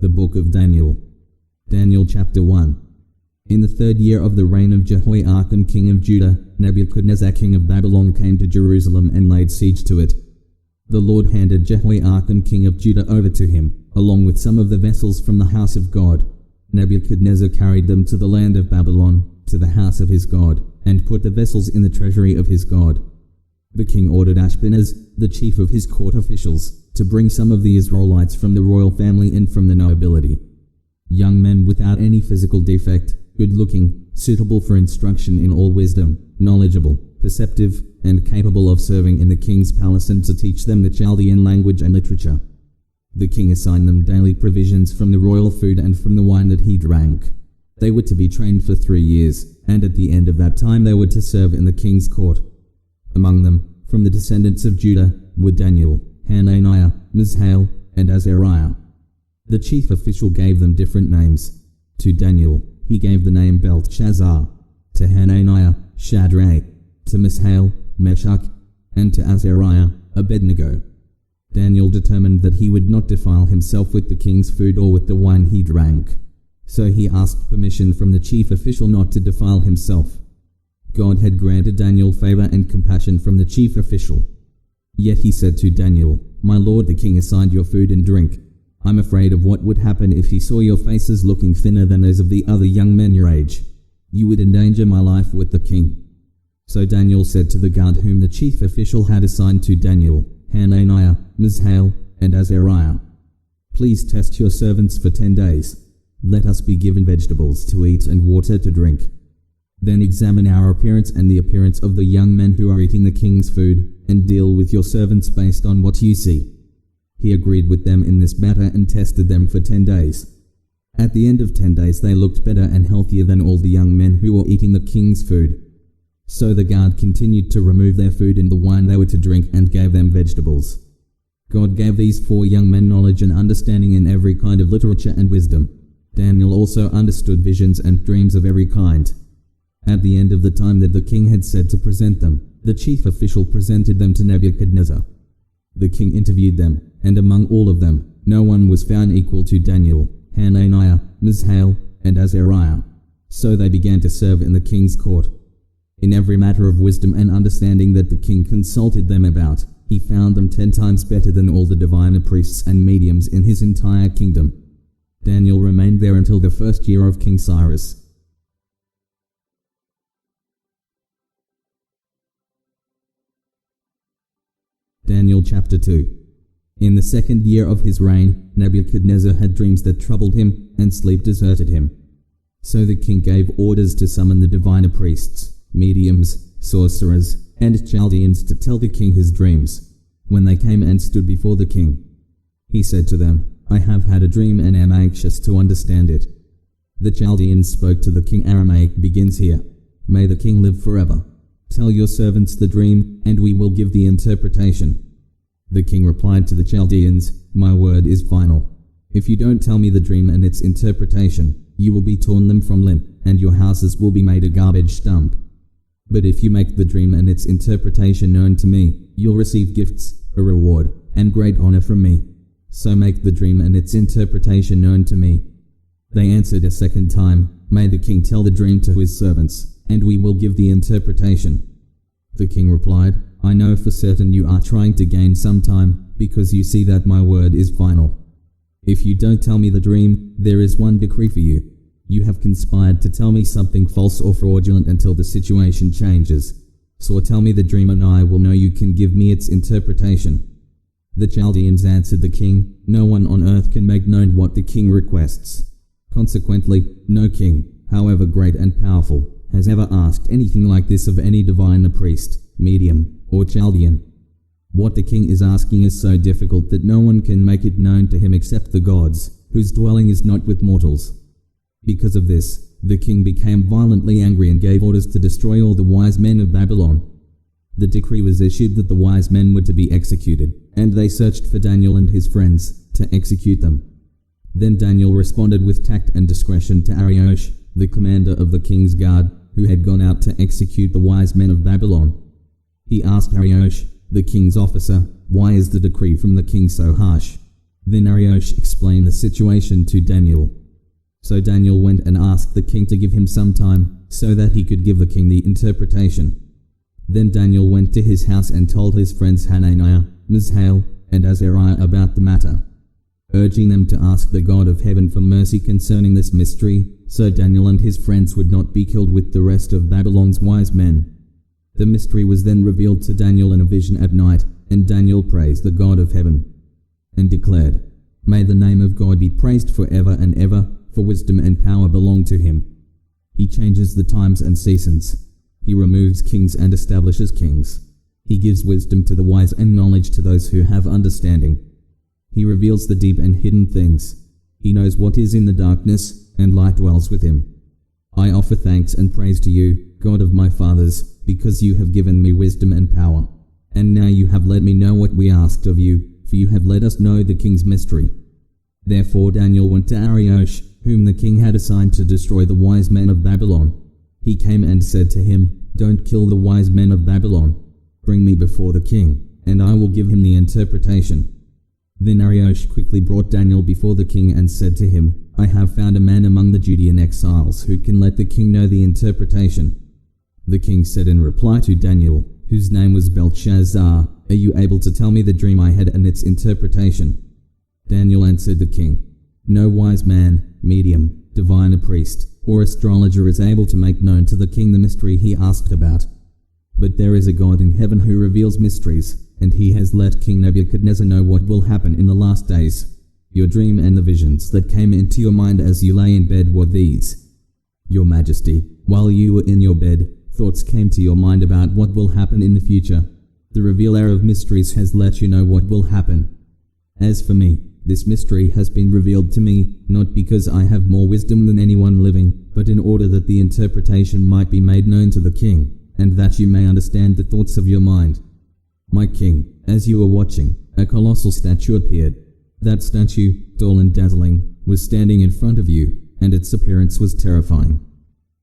The Book of Daniel. Daniel chapter 1. In the 3rd year of the reign of Jehoiakim king of Judah, Nebuchadnezzar king of Babylon came to Jerusalem and laid siege to it. The Lord handed Jehoiakim king of Judah over to him, along with some of the vessels from the house of God. Nebuchadnezzar carried them to the land of Babylon, to the house of his God, and put the vessels in the treasury of his God. The king ordered Ashpenaz, the chief of his court officials, to bring some of the Israelites from the royal family and from the nobility. Young men without any physical defect, good-looking, suitable for instruction in all wisdom, knowledgeable, perceptive, and capable of serving in the king's palace and to teach them the Chaldean language and literature. The king assigned them daily provisions from the royal food and from the wine that he drank. They were to be trained for 3 years, and at the end of that time they were to serve in the king's court. Among them, from the descendants of Judah, were Daniel, Hananiah, Mishael, and Azariah. The chief official gave them different names. To Daniel, he gave the name Belteshazzar, to Hananiah, Shadrach, to Mishael, Meshach, and to Azariah, Abednego. Daniel determined that he would not defile himself with the king's food or with the wine he drank. So he asked permission from the chief official not to defile himself. God had granted Daniel favor and compassion from the chief official. Yet he said to Daniel, "My lord the king assigned your food and drink. I'm afraid of what would happen if he saw your faces looking thinner than those of the other young men your age. You would endanger my life with the king." So Daniel said to the guard whom the chief official had assigned to Daniel, Hananiah, Mishael, and Azariah, "Please test your servants for 10 days. Let us be given vegetables to eat and water to drink. Then examine our appearance and the appearance of the young men who are eating the king's food, and deal with your servants based on what you see." He agreed with them in this matter and tested them for 10 days. At the end of 10 days they looked better and healthier than all the young men who were eating the king's food. So the guard continued to remove their food and the wine they were to drink and gave them vegetables. God gave these 4 young men knowledge and understanding in every kind of literature and wisdom. Daniel also understood visions and dreams of every kind. At the end of the time that the king had said to present them, the chief official presented them to Nebuchadnezzar. The king interviewed them, and among all of them, no one was found equal to Daniel, Hananiah, Mishael, and Azariah. So they began to serve in the king's court. In every matter of wisdom and understanding that the king consulted them about, he found them 10 times better than all the diviner priests and mediums in his entire kingdom. Daniel remained there until the 1st year of King Cyrus. Daniel chapter 2. In the 2nd year of his reign, Nebuchadnezzar had dreams that troubled him, and sleep deserted him. So the king gave orders to summon the diviner priests, mediums, sorcerers, and Chaldeans to tell the king his dreams. When they came and stood before the king, he said to them, "I have had a dream and am anxious to understand it." The Chaldeans spoke to the king. Aramaic begins here. "May the king live forever. Tell your servants the dream, and we will give the interpretation." The king replied to the Chaldeans, "My word is final. If you don't tell me the dream and its interpretation, you will be torn limb from limb, and your houses will be made a garbage dump. But if you make the dream and its interpretation known to me, you'll receive gifts, a reward, and great honor from me. So make the dream and its interpretation known to me." They answered a second time, "May the king tell the dream to his servants, and we will give the interpretation." The king replied, "I know for certain you are trying to gain some time, because you see that my word is final. If you don't tell me the dream, there is one decree for you. You have conspired to tell me something false or fraudulent until the situation changes. So tell me the dream and I will know you can give me its interpretation." The Chaldeans answered the king, "No one on earth can make known what the king requests. Consequently, no king, however great and powerful, has ever asked anything like this of any diviner priest, medium, or Chaldean. What the king is asking is so difficult that no one can make it known to him except the gods, whose dwelling is not with mortals." Because of this, the king became violently angry and gave orders to destroy all the wise men of Babylon. The decree was issued that the wise men were to be executed, and they searched for Daniel and his friends to execute them. Then Daniel responded with tact and discretion to Arioch, the commander of the king's guard, who had gone out to execute the wise men of Babylon. He asked Arioch, the king's officer, "Why is the decree from the king so harsh?" Then Arioch explained the situation to Daniel. So Daniel went and asked the king to give him some time, so that he could give the king the interpretation. Then Daniel went to his house and told his friends Hananiah, Mishael, and Azariah about the matter, urging them to ask the God of heaven for mercy concerning this mystery, so Daniel and his friends would not be killed with the rest of Babylon's wise men. The mystery was then revealed to Daniel in a vision at night, and Daniel praised the God of heaven, and declared, May the name of God be praised forever and ever, for wisdom and power belong to him. He changes the times and seasons. He removes kings and establishes kings. He gives wisdom to the wise and knowledge to those who have understanding. He reveals the deep and hidden things. He knows what is in the darkness, and light dwells with him. I offer thanks and praise to you, God of my fathers, because you have given me wisdom and power. And now you have let me know what we asked of you, for you have let us know the king's mystery. Therefore Daniel went to Arioch, whom the king had assigned to destroy the wise men of Babylon. He came and said to him, Don't kill the wise men of Babylon. Bring me before the king, and I will give him the interpretation. Then Arioch quickly brought Daniel before the king and said to him, I have found a man among the Judean exiles who can let the king know the interpretation. The king said in reply to Daniel, whose name was Belshazzar, Are you able to tell me the dream I had and its interpretation? Daniel answered the king, No wise man, medium, diviner priest, or astrologer is able to make known to the king the mystery he asked about. But there is a God in heaven who reveals mysteries, and he has let King Nebuchadnezzar know what will happen in the last days. Your dream and the visions that came into your mind as you lay in bed were these. Your Majesty, while you were in your bed, thoughts came to your mind about what will happen in the future. The revealer of mysteries has let you know what will happen. As for me, this mystery has been revealed to me, not because I have more wisdom than anyone living, but in order that the interpretation might be made known to the king, and that you may understand the thoughts of your mind. My king, as you were watching, a colossal statue appeared. That statue, tall and dazzling, was standing in front of you, and its appearance was terrifying.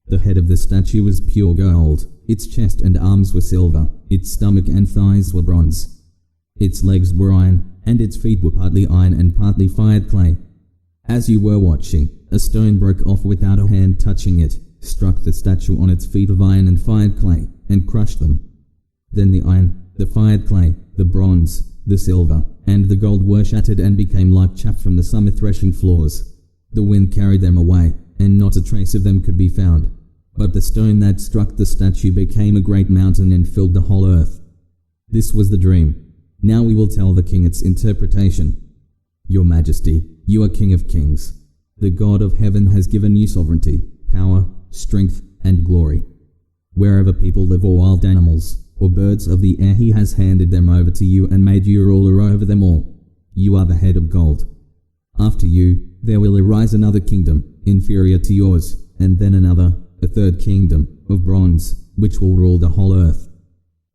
The head of the statue was pure gold, its chest and arms were silver, its stomach and thighs were bronze. Its legs were iron, and its feet were partly iron and partly fired clay. As you were watching, a stone broke off without a hand touching it, struck the statue on its feet of iron and fired clay, and crushed them. Then the iron, the fired clay, the bronze, the silver, and the gold were shattered and became like chaff from the summer threshing floors. The wind carried them away, and not a trace of them could be found. But the stone that struck the statue became a great mountain and filled the whole earth. This was the dream. Now we will tell the king its interpretation. Your Majesty, you are King of kings. The God of heaven has given you sovereignty, power, strength, and glory. Wherever people live or wild animals, or birds of the air, he has handed them over to you and made you ruler over them all. You are the head of gold. After you, there will arise another kingdom, inferior to yours, and then another, a third kingdom, of bronze, which will rule the whole earth.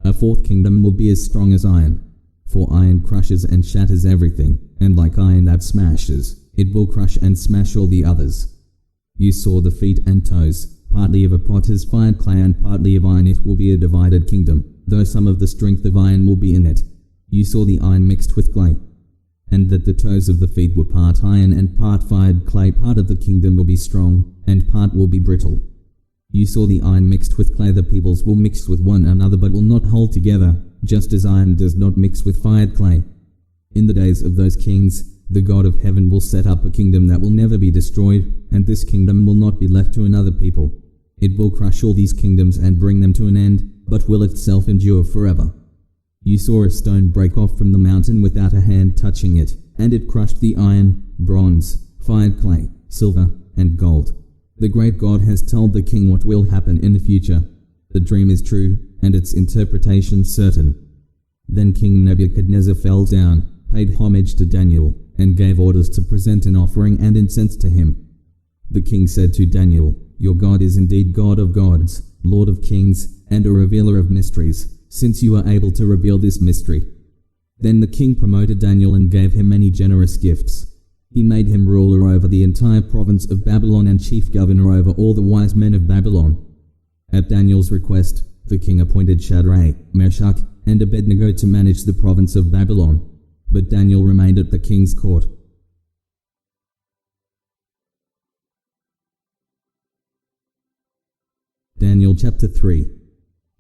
A fourth kingdom will be as strong as iron. For iron crushes and shatters everything, and like iron that smashes, it will crush and smash all the others. You saw the feet and toes, partly of a potter's fired clay and partly of iron. It will be a divided kingdom, though some of the strength of iron will be in it. You saw the iron mixed with clay, and that the toes of the feet were part iron and part fired clay. Part of the kingdom will be strong, and part will be brittle. You saw the iron mixed with clay. The peoples will mix with one another but will not hold together, just as iron does not mix with fired clay. In the days of those kings, the God of heaven will set up a kingdom that will never be destroyed, and this kingdom will not be left to another people. It will crush all these kingdoms and bring them to an end, but will itself endure forever. You saw a stone break off from the mountain without a hand touching it, and it crushed the iron, bronze, fired clay, silver, and gold. The great God has told the king what will happen in the future. The dream is true, and its interpretation certain. Then King Nebuchadnezzar fell down, paid homage to Daniel, and gave orders to present an offering and incense to him. The king said to Daniel, Your God is indeed God of gods, Lord of kings, and a revealer of mysteries, since you are able to reveal this mystery. Then the king promoted Daniel and gave him many generous gifts. He made him ruler over the entire province of Babylon and chief governor over all the wise men of Babylon. At Daniel's request, the king appointed Shadrach, Meshach, and Abednego to manage the province of Babylon. but Daniel remained at the king's court. Daniel chapter 3.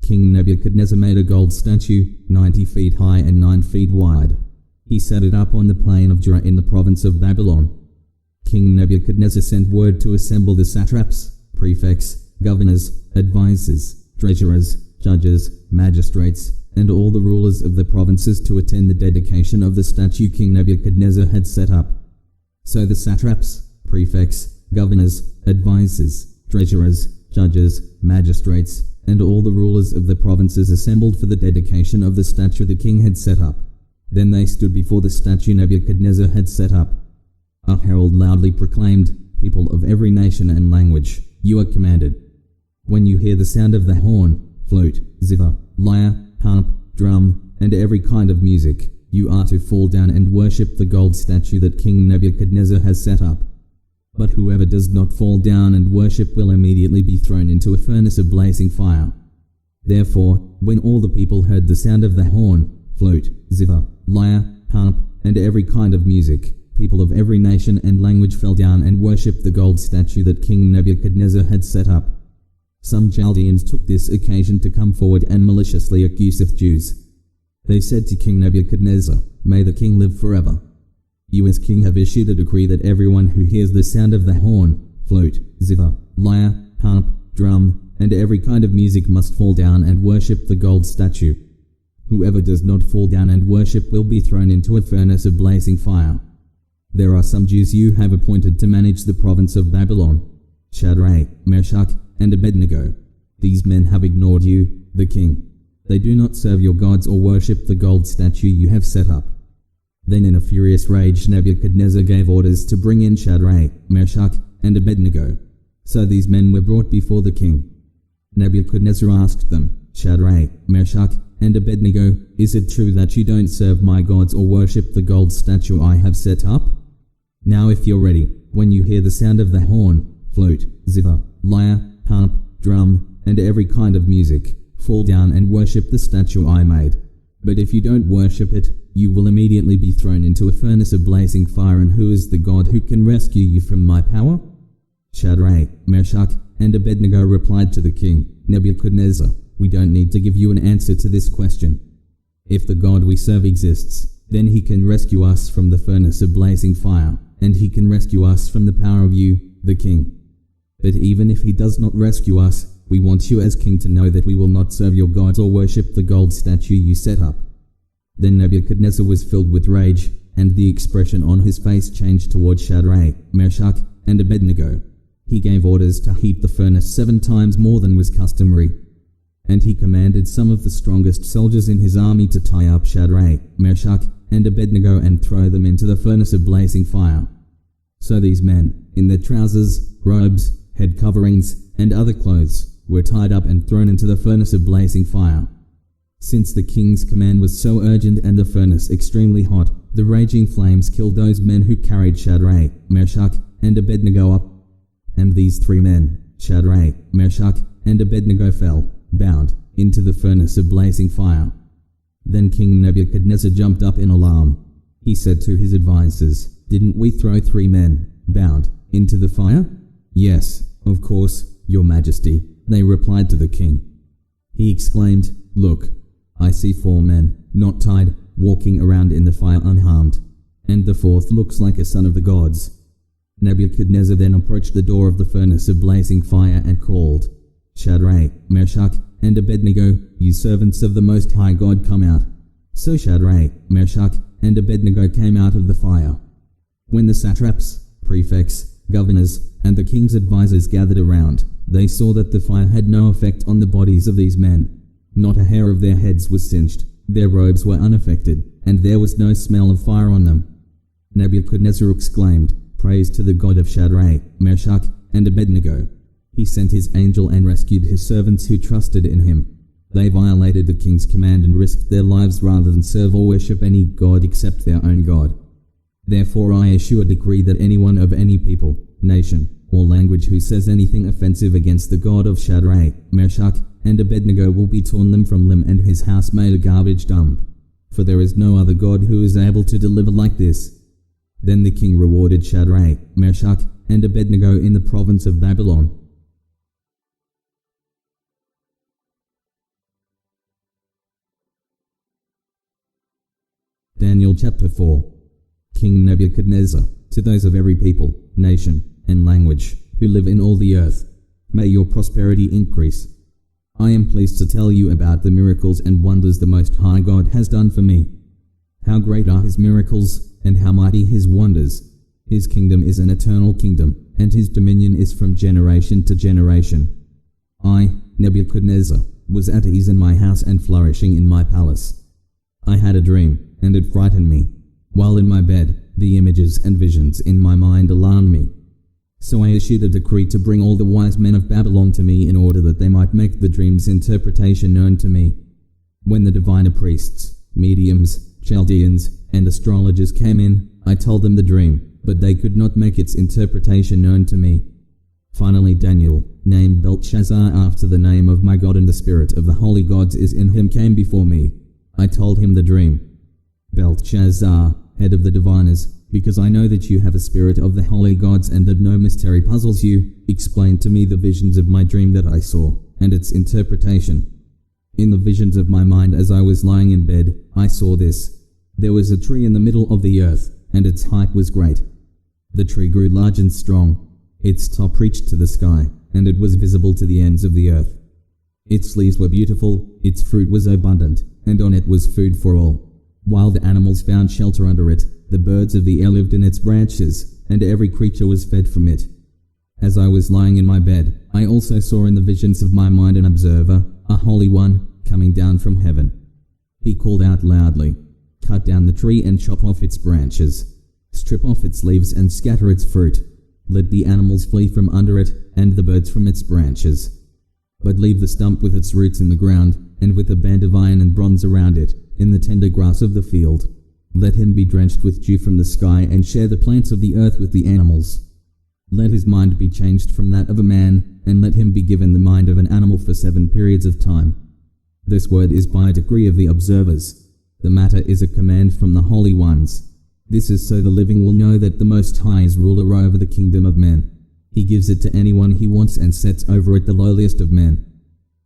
King Nebuchadnezzar made a gold statue, 90 feet high and 9 feet wide. He set it up on the plain of Dura in the province of Babylon. King Nebuchadnezzar sent word to assemble the satraps, prefects, governors, advisors, treasurers, judges, magistrates, and all the rulers of the provinces to attend the dedication of the statue King Nebuchadnezzar had set up. So the satraps, prefects, governors, advisors, treasurers, judges, magistrates, and all the rulers of the provinces assembled for the dedication of the statue the king had set up. Then they stood before the statue Nebuchadnezzar had set up. A herald loudly proclaimed, "People of every nation and language, you are commanded, when you hear the sound of the horn, flute, zither, lyre, harp, drum, and every kind of music, you are to fall down and worship the gold statue that King Nebuchadnezzar has set up. But whoever does not fall down and worship will immediately be thrown into a furnace of blazing fire." Therefore, when all the people heard the sound of the horn, flute, zither, lyre, harp, and every kind of music, people of every nation and language fell down and worshipped the gold statue that King Nebuchadnezzar had set up. Some Chaldeans took this occasion to come forward and maliciously accuse the Jews. They said to King Nebuchadnezzar, "May the king live forever. You as king have issued a decree that everyone who hears the sound of the horn, flute, zither, lyre, harp, drum, and every kind of music must fall down and worship the gold statue. Whoever does not fall down and worship will be thrown into a furnace of blazing fire. There are some Jews you have appointed to manage the province of Babylon, Shadrach, Meshach, and Abednego. These men have ignored you, the king. They do not serve your gods or worship the gold statue you have set up." Then in a furious rage Nebuchadnezzar gave orders to bring in Shadrach, Meshach, and Abednego. So these men were brought before the king. Nebuchadnezzar asked them, "Shadrach, Meshach, and Abednego, is it true that you don't serve my gods or worship the gold statue I have set up? Now if you're ready, when you hear the sound of the horn, flute, zither, lyre, harp, drum, and every kind of music, fall down and worship the statue I made. But if you don't worship it, you will immediately be thrown into a furnace of blazing fire, and who is the God who can rescue you from my power?" Shadrach, Meshach, and Abednego replied to the king, "Nebuchadnezzar, we don't need to give you an answer to this question. If the God we serve exists, then he can rescue us from the furnace of blazing fire, and he can rescue us from the power of you, the king. But even if he does not rescue us, we want you as king to know that we will not serve your gods or worship the gold statue you set up." Then Nebuchadnezzar was filled with rage, and the expression on his face changed toward Shadrach, Meshach, and Abednego. He gave orders to heat the furnace 7 times more than was customary. And he commanded some of the strongest soldiers in his army to tie up Shadrach, Meshach, and Abednego and throw them into the furnace of blazing fire. So these men, in their trousers, robes, head coverings, and other clothes, were tied up and thrown into the furnace of blazing fire. Since the king's command was so urgent and the furnace extremely hot, the raging flames killed those men who carried Shadrach, Meshach, and Abednego up. And these 3 men, Shadrach, Meshach, and Abednego fell, bound, into the furnace of blazing fire. Then King Nebuchadnezzar jumped up in alarm. He said to his advisors, "Didn't we throw 3 men, bound, into the fire?" "Yes, of course, your majesty," they replied to the king. He exclaimed, "Look, I see 4 men, not tied, walking around in the fire unharmed, and the 4th looks like a son of the gods." Nebuchadnezzar then approached the door of the furnace of blazing fire and called, "Shadrach, Meshach, and Abednego, you servants of the Most High God, come out." So Shadrach, Meshach, and Abednego came out of the fire. When the satraps, prefects, governors, and the king's advisors gathered around, they saw that the fire had no effect on the bodies of these men. Not a hair of their heads was singed, their robes were unaffected, and there was no smell of fire on them. Nebuchadnezzar exclaimed, "Praise to the God of Shadrach, Meshach, and Abednego. He sent his angel and rescued his servants who trusted in him. They violated the king's command and risked their lives rather than serve or worship any god except their own God. Therefore I issue a decree that anyone of any people, nation, or language who says anything offensive against the God of Shadrach, Meshach, and Abednego will be torn limb from limb and his house made a garbage dump. for there is no other God who is able to deliver like this." Then the king rewarded Shadrach, Meshach, and Abednego in the province of Babylon. Daniel chapter 4. King Nebuchadnezzar, to those of every people, nation, and language, who live in all the earth, may your prosperity increase. I am pleased to tell you about the miracles and wonders the Most High God has done for me. How great are his miracles, and how mighty his wonders. His kingdom is an eternal kingdom, and his dominion is from generation to generation. I, Nebuchadnezzar, was at ease in my house and flourishing in my palace. I had a dream, and it frightened me. While in my bed, the images and visions in my mind alarmed me. So I issued a decree to bring all the wise men of Babylon to me in order that they might make the dream's interpretation known to me. When the diviner priests, mediums, Chaldeans, and astrologers came in, I told them the dream, but they could not make its interpretation known to me. Finally Daniel, named Belteshazzar after the name of my God and the spirit of the holy gods is in him, came before me. I told him the dream. Belteshazzar, head of the diviners, because I know that you have a spirit of the holy gods and that no mystery puzzles you, explain to me the visions of my dream that I saw, and its interpretation. In the visions of my mind as I was lying in bed, I saw this. There was a tree in the middle of the earth, and its height was great. The tree grew large and strong. Its top reached to the sky, and it was visible to the ends of the earth. Its leaves were beautiful, its fruit was abundant, and on it was food for all. Wild animals found shelter under it, the birds of the air lived in its branches, and every creature was fed from it. As I was lying in my bed, I also saw in the visions of my mind an observer, a holy one, coming down from heaven. He called out loudly, "Cut down the tree and chop off its branches. Strip off its leaves and scatter its fruit. Let the animals flee from under it, and the birds from its branches. But leave the stump with its roots in the ground, and with a band of iron and bronze around it, in the tender grass of the field. Let him be drenched with dew from the sky, and share the plants of the earth with the animals. Let his mind be changed from that of a man, and let him be given the mind of an animal for 7 periods of time." This word is by a decree of the observers. The matter is a command from the holy ones. This is so the living will know that the Most High is ruler over the kingdom of men. He gives it to anyone he wants and sets over it the lowliest of men.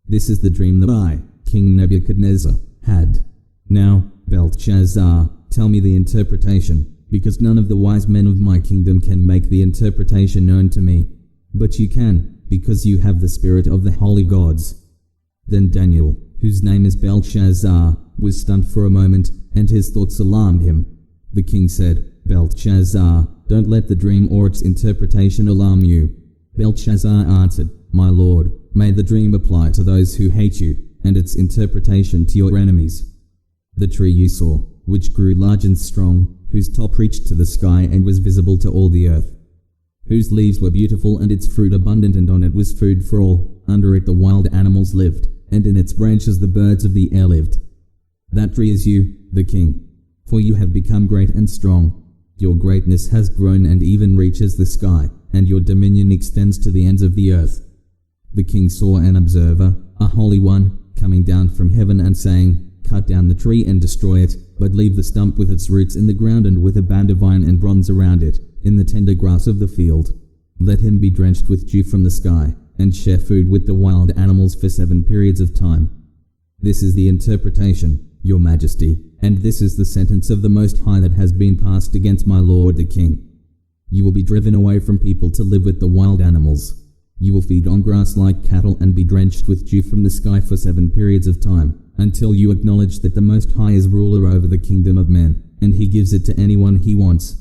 This is the dream that I, King Nebuchadnezzar, had. Now, Belteshazzar, tell me the interpretation, because none of the wise men of my kingdom can make the interpretation known to me. But you can, because you have the spirit of the holy gods. Then Daniel, whose name is Belteshazzar, was stunned for a moment, and his thoughts alarmed him. The king said, "Belteshazzar, don't let the dream or its interpretation alarm you." Belteshazzar answered, "My lord, may the dream apply to those who hate you, and its interpretation to your enemies. The tree you saw, which grew large and strong, whose top reached to the sky and was visible to all the earth, whose leaves were beautiful and its fruit abundant, and on it was food for all. Under it the wild animals lived, and in its branches the birds of the air lived. That tree is you, the king, for you have become great and strong. Your greatness has grown and even reaches the sky, and your dominion extends to the ends of the earth." The king saw an observer, a holy one, coming down from heaven and saying, "Cut down the tree and destroy it, but leave the stump with its roots in the ground and with a band of iron and bronze around it, in the tender grass of the field. Let him be drenched with dew from the sky, and share food with the wild animals for 7 periods of time. This is the interpretation, your majesty, and this is the sentence of the Most High that has been passed against my lord the king. You will be driven away from people to live with the wild animals. You will feed on grass like cattle and be drenched with dew from the sky for 7 periods of time, until you acknowledge that the Most High is ruler over the kingdom of men, and he gives it to anyone he wants.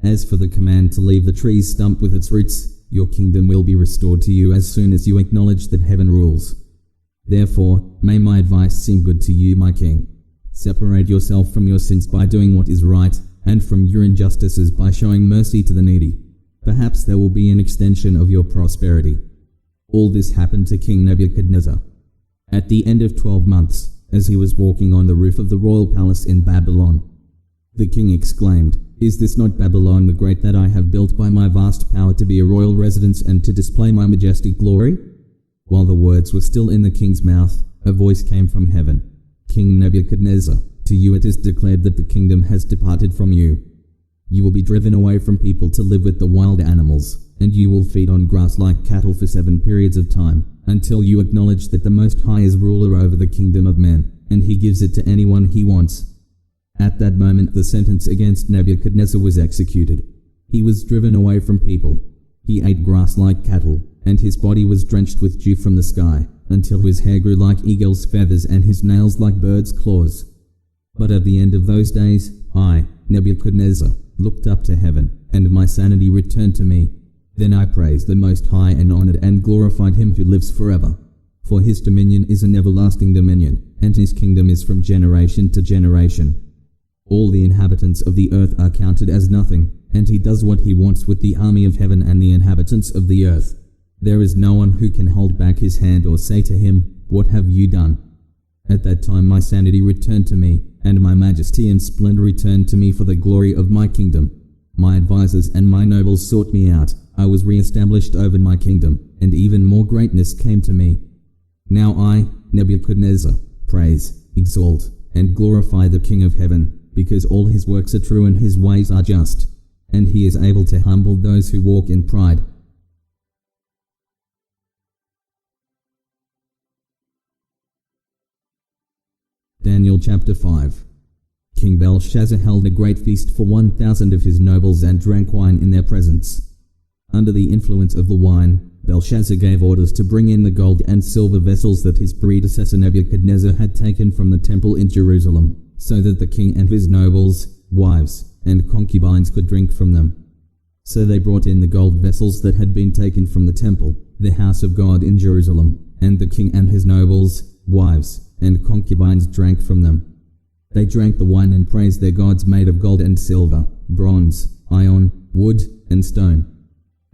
As for the command to leave the tree's stump with its roots, your kingdom will be restored to you as soon as you acknowledge that heaven rules. Therefore, may my advice seem good to you, my king. Separate yourself from your sins by doing what is right, and from your injustices by showing mercy to the needy. Perhaps there will be an extension of your prosperity." All this happened to King Nebuchadnezzar. At the end of 12 months, as he was walking on the roof of the royal palace in Babylon, the king exclaimed, "Is this not Babylon the Great that I have built by my vast power to be a royal residence and to display my majestic glory?" While the words were still in the king's mouth, a voice came from heaven. "King Nebuchadnezzar, To you it is declared that the kingdom has departed from you. You will be driven away from people to live with the wild animals, and you will feed on grass like cattle for 7 periods of time, until you acknowledge that the Most High is ruler over the kingdom of men, and he gives it to anyone he wants. At that moment the sentence against Nebuchadnezzar was executed. He was driven away from people. He ate grass like cattle, and his body was drenched with dew from the sky, until his hair grew like eagle's feathers and his nails like birds' claws. But at the end of those days, I, Nebuchadnezzar, looked up to heaven, and my sanity returned to me. Then I praised the Most High and honored and glorified him who lives forever. For his dominion is an everlasting dominion, and his kingdom is from generation to generation. All the inhabitants of the earth are counted as nothing, and he does what he wants with the army of heaven and the inhabitants of the earth. There is no one who can hold back his hand or say to him, "What have you done?" At that time my sanity returned to me, and my majesty and splendor returned to me for the glory of my kingdom. My advisors and my nobles sought me out. I was re-established over my kingdom, and even more greatness came to me. Now I, Nebuchadnezzar, praise, exalt, and glorify the King of heaven, because all his works are true and his ways are just, and he is able to humble those who walk in pride. Daniel chapter 5. King Belshazzar held a great feast for 1,000 of his nobles and drank wine in their presence. Under the influence of the wine, Belshazzar gave orders to bring in the gold and silver vessels that his predecessor Nebuchadnezzar had taken from the temple in Jerusalem, so that the king and his nobles, wives, and concubines could drink from them. So they brought in the gold vessels that had been taken from the temple, the house of God in Jerusalem, and the king and his nobles, wives, and concubines drank from them. They drank the wine and praised their gods made of gold and silver, bronze, iron, wood, and stone.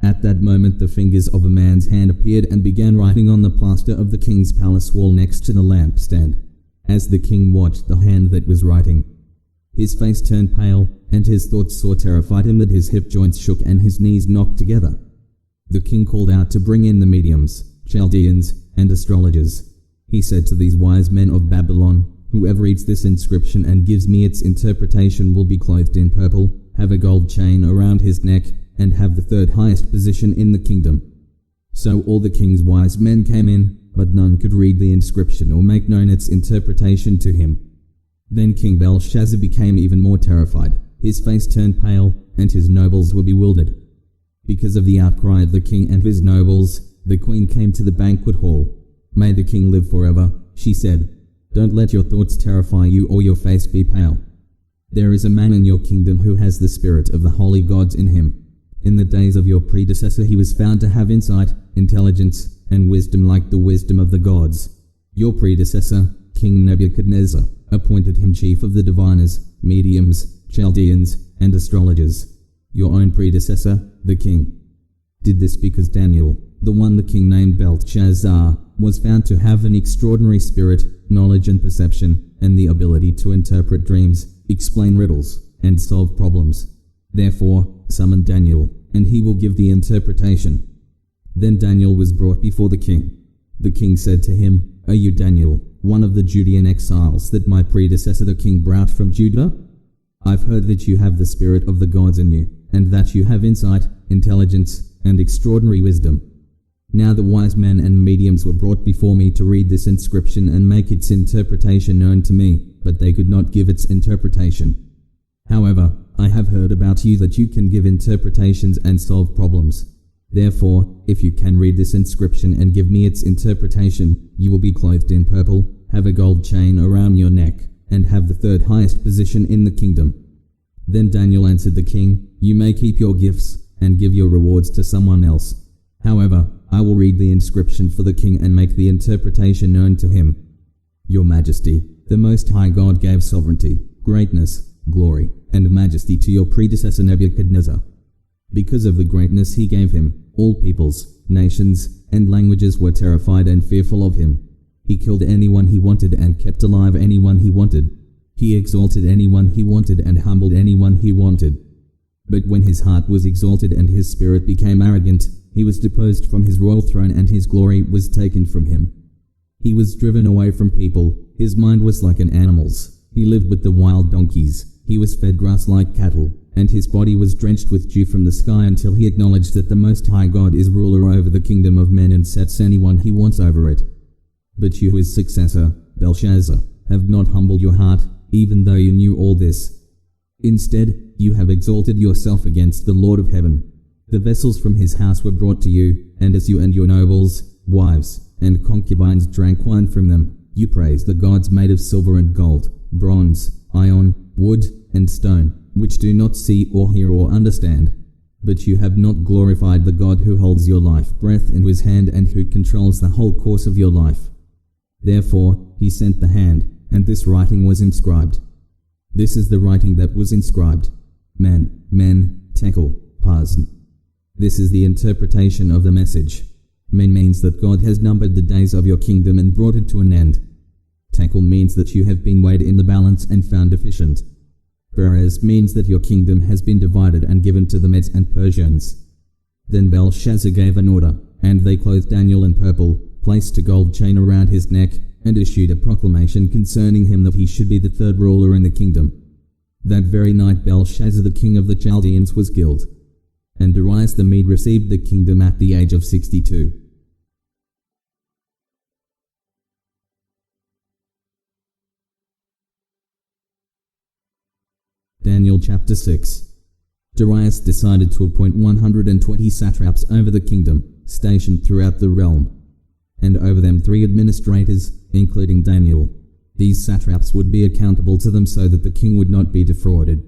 At that moment the fingers of a man's hand appeared and began writing on the plaster of the king's palace wall next to the lampstand. As the king watched the hand that was writing, his face turned pale, and his thoughts so terrified him that his hip joints shook and his knees knocked together. The king called out to bring in the mediums, Chaldeans, and astrologers. He said to these wise men of Babylon, "Whoever reads this inscription and gives me its interpretation will be clothed in purple, have a gold chain around his neck, and have the third highest position in the kingdom." So all the king's wise men came in, but none could read the inscription or make known its interpretation to him. Then King Belshazzar became even more terrified. His face turned pale, and his nobles were bewildered. Because of the outcry of the king and his nobles, the queen came to the banquet hall. "May the king live forever," she said. "Don't let your thoughts terrify you or your face be pale. There is a man in your kingdom who has the spirit of the holy gods in him. In the days of your predecessor he was found to have insight, intelligence, and wisdom like the wisdom of the gods. Your predecessor, King Nebuchadnezzar, appointed him chief of the diviners, mediums, Chaldeans, and astrologers. Your own predecessor, the king, did this because Daniel, the one the king named Belteshazzar, was found to have an extraordinary spirit, knowledge and perception, and the ability to interpret dreams, explain riddles, and solve problems. Therefore, summon Daniel, and he will give the interpretation." Then Daniel was brought before the king. The king said to him, "Are you Daniel, one of the Judean exiles that my predecessor the king brought from Judah? I've heard that you have the spirit of the gods in you, and that you have insight, intelligence, and extraordinary wisdom. Now the wise men and mediums were brought before me to read this inscription and make its interpretation known to me, but they could not give its interpretation. However, I have heard about you that you can give interpretations and solve problems. Therefore, if you can read this inscription and give me its interpretation, you will be clothed in purple, have a gold chain around your neck, and have the third highest position in the kingdom." Then Daniel answered the king, "You may keep your gifts and give your rewards to someone else. However, I will read the inscription for the king and make the interpretation known to him. Your Majesty, the Most High God gave sovereignty, greatness, glory, and majesty to your predecessor Nebuchadnezzar. Because of the greatness he gave him, all peoples, nations, and languages were terrified and fearful of him. He killed anyone he wanted and kept alive anyone he wanted. He exalted anyone he wanted and humbled anyone he wanted. But when his heart was exalted and his spirit became arrogant, he was deposed from his royal throne and his glory was taken from him. He was driven away from people, his mind was like an animal's, He lived with the wild donkeys, he was fed grass like cattle, and his body was drenched with dew from the sky until he acknowledged that the Most High God is ruler over the kingdom of men and sets anyone he wants over it. But you, his successor, Belshazzar, have not humbled your heart, even though you knew all this. Instead, you have exalted yourself against the Lord of heaven. The vessels from his house were brought to you, and as you and your nobles, wives, and concubines drank wine from them, you praised the gods made of silver and gold, bronze, iron, wood, and stone, which do not see or hear or understand. But you have not glorified the God who holds your life breath in his hand and who controls the whole course of your life. Therefore, he sent the hand, and this writing was inscribed. This is the writing that was inscribed. Men, tekel, Pazn. This is the interpretation of the message. Men means that God has numbered the days of your kingdom and brought it to an end. Tekel means that you have been weighed in the balance and found deficient. Perez means that your kingdom has been divided and given to the Medes and Persians. Then Belshazzar gave an order, and they clothed Daniel in purple, placed a gold chain around his neck, and issued a proclamation concerning him that he should be the third ruler in the kingdom. That very night Belshazzar the king of the Chaldeans was killed, and Darius the Mede received the kingdom at the age of 62. Daniel chapter 6. Darius decided to appoint 120 satraps over the kingdom, stationed throughout the realm, and over them 3 administrators, including Daniel. These satraps would be accountable to them so that the king would not be defrauded.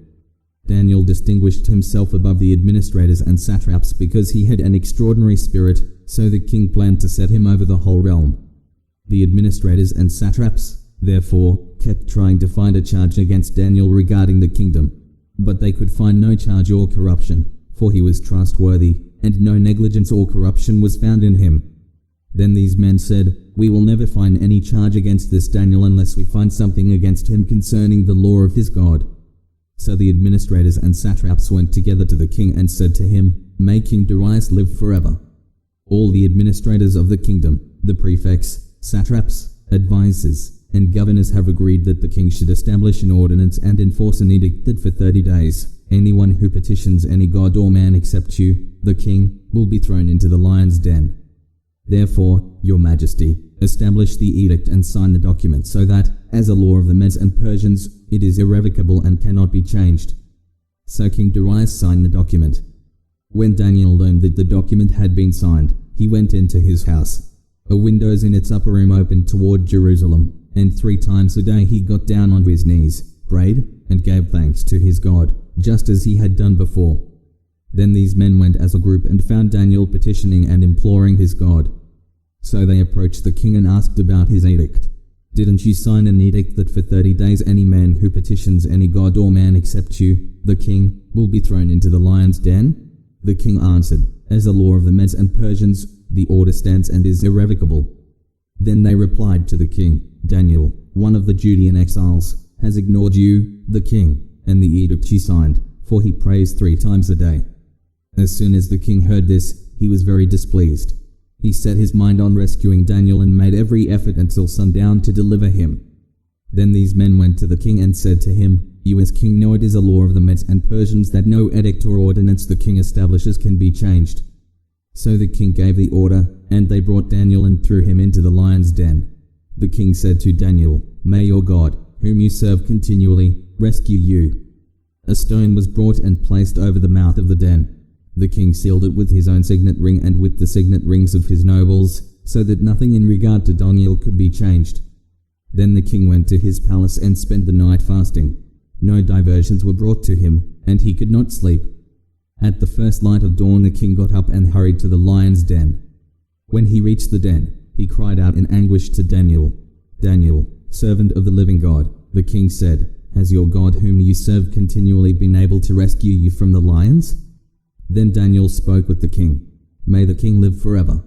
Daniel distinguished himself above the administrators and satraps because he had an extraordinary spirit, so the king planned to set him over the whole realm. The administrators and satraps, therefore, kept trying to find a charge against Daniel regarding the kingdom, but they could find no charge or corruption, for he was trustworthy, and no negligence or corruption was found in him. Then these men said, "We will never find any charge against this Daniel unless we find something against him concerning the law of his God." So the administrators and satraps went together to the king and said to him, "May King Darius live forever." All the administrators of the kingdom, the prefects, satraps, advisors, and governors have agreed that the king should establish an ordinance and enforce an edict that for 30 days, anyone who petitions any god or man except you, the king, will be thrown into the lion's den. Therefore, your majesty, establish the edict and sign the document so that, as a law of the Medes and Persians, it is irrevocable and cannot be changed. So King Darius signed the document. When Daniel learned that the document had been signed, he went into his house. The windows in its upper room opened toward Jerusalem, and 3 times a day he got down on his knees, prayed, and gave thanks to his God, just as he had done before. Then these men went as a group and found Daniel petitioning and imploring his God. So they approached the king and asked about his edict. "Didn't you sign an edict that for 30 days any man who petitions any god or man except you, the king, will be thrown into the lion's den?" The king answered, "As a law of the Medes and Persians, the order stands and is irrevocable." Then they replied to the king, "Daniel, one of the Judean exiles, has ignored you, the king, and the edict you signed, for he prays 3 times a day." As soon as the king heard this, he was very displeased. He set his mind on rescuing Daniel and made every effort until sundown to deliver him. Then these men went to the king and said to him, "You as king know it is a law of the Medes and Persians that no edict or ordinance the king establishes can be changed." So the king gave the order, and they brought Daniel and threw him into the lion's den. The king said to Daniel, "May your God, whom you serve continually, rescue you." A stone was brought and placed over the mouth of the den. The king sealed it with his own signet ring and with the signet rings of his nobles, so that nothing in regard to Daniel could be changed. Then the king went to his palace and spent the night fasting. No diversions were brought to him, and he could not sleep. At the first light of dawn the king got up and hurried to the lion's den. When he reached the den, he cried out in anguish to Daniel, "Daniel, servant of the living God," the king said, "Has your God whom you serve continually been able to rescue you from the lions?" Then Daniel spoke with the king, "May the king live forever.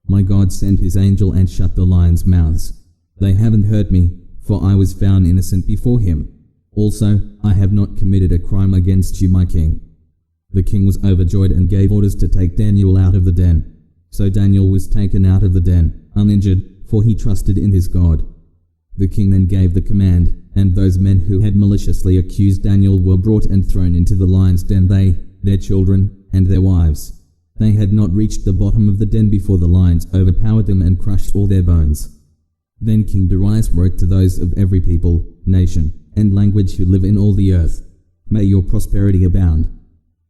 My God sent his angel and shut the lions' mouths. They haven't hurt me, for I was found innocent before him. Also, I have not committed a crime against you, my king." The king was overjoyed and gave orders to take Daniel out of the den. So Daniel was taken out of the den, uninjured, for he trusted in his God. The king then gave the command, and those men who had maliciously accused Daniel were brought and thrown into the lion's den, they, their children, and their wives. They had not reached the bottom of the den before the lions overpowered them and crushed all their bones. Then King Darius wrote to those of every people, nation, and language who live in all the earth, "May your prosperity abound.